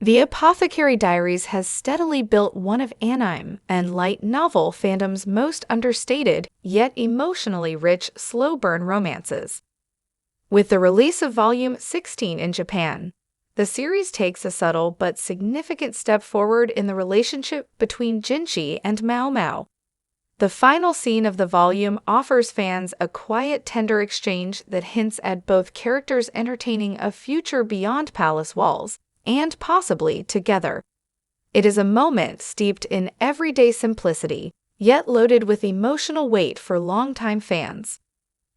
The Apothecary Diaries has steadily built one of anime and light novel fandom's most understated, yet emotionally rich slow-burn romances. With the release of Volume 16 in Japan, the series takes a subtle but significant step forward in the relationship between Jinshi and Maomao. The final scene of the volume offers fans a quiet, tender exchange that hints at both characters entertaining a future beyond palace walls, and possibly together. It is a moment steeped in everyday simplicity, yet loaded with emotional weight for longtime fans.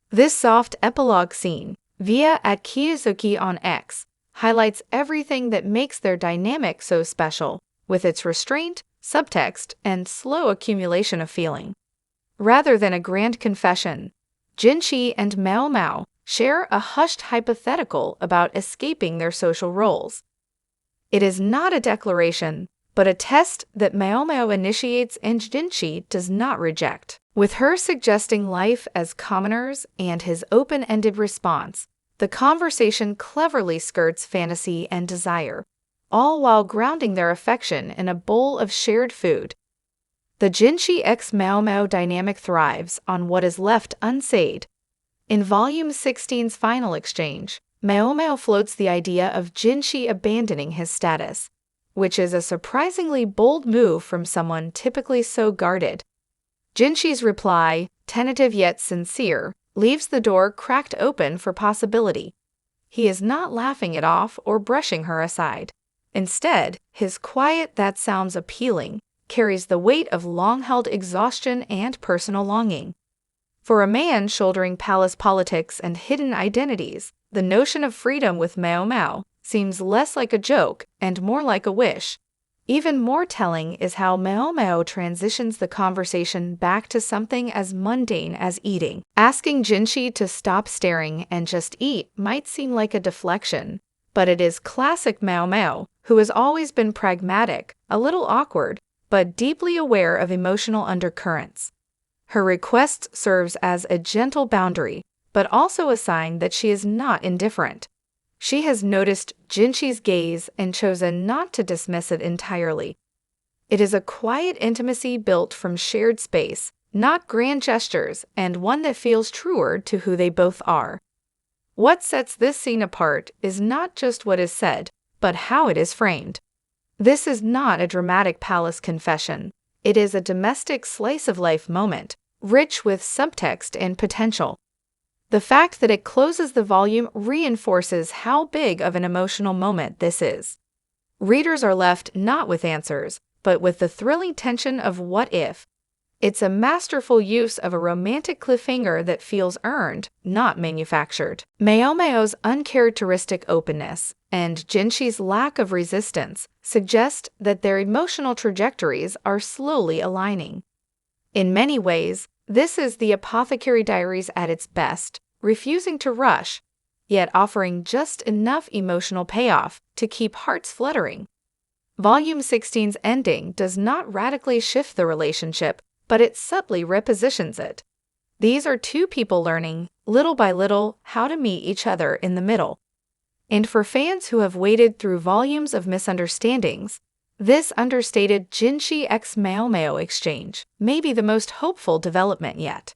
This soft epilogue scene, via at Kiyosuke on X, highlights everything that makes their dynamic so special, with its restraint, subtext, and slow accumulation of feeling. Rather than a grand confession, Jinshi and Maomao share a hushed hypothetical about escaping their social roles. It is not a declaration, but a test that Maomao initiates and Jinshi does not reject. With her suggesting life as commoners and his open-ended response, the conversation cleverly skirts fantasy and desire, all while grounding their affection in a bowl of shared food. The Jinshi x Maomao dynamic thrives on what is left unsaid. In Volume 16's final exchange, Maomao floats the idea of Jinshi abandoning his status, which is a surprisingly bold move from someone typically so guarded. Jinshi's reply, tentative yet sincere, leaves the door cracked open for possibility. He is not laughing it off or brushing her aside. Instead, his quiet "that sounds appealing" carries the weight of long-held exhaustion and personal longing. For a man shouldering palace politics and hidden identities, the notion of freedom with Maomao seems less like a joke and more like a wish. Even more telling is how Maomao transitions the conversation back to something as mundane as eating. Asking Jinshi to stop staring and just eat might seem like a deflection, but it is classic Maomao, who has always been pragmatic, a little awkward, but deeply aware of emotional undercurrents. Her request serves as a gentle boundary, but also a sign that she is not indifferent. She has noticed Jinshi's gaze and chosen not to dismiss it entirely. It is a quiet intimacy built from shared space, not grand gestures, and one that feels truer to who they both are. What sets this scene apart is not just what is said, but how it is framed. This is not a dramatic palace confession. It is a domestic slice-of-life moment, rich with subtext and potential. The fact that it closes the volume reinforces how big of an emotional moment this is. Readers are left not with answers, but with the thrilling tension of what if. It's a masterful use of a romantic cliffhanger that feels earned, not manufactured. Maomao's uncharacteristic openness and Jinshi's lack of resistance suggest that their emotional trajectories are slowly aligning. In many ways, this is the Apothecary Diaries at its best, refusing to rush, yet offering just enough emotional payoff to keep hearts fluttering. Volume 16's ending does not radically shift the relationship, but it subtly repositions it. These are two people learning, little by little, how to meet each other in the middle. And for fans who have waded through volumes of misunderstandings, this understated Jinshi x Maomao exchange may be the most hopeful development yet.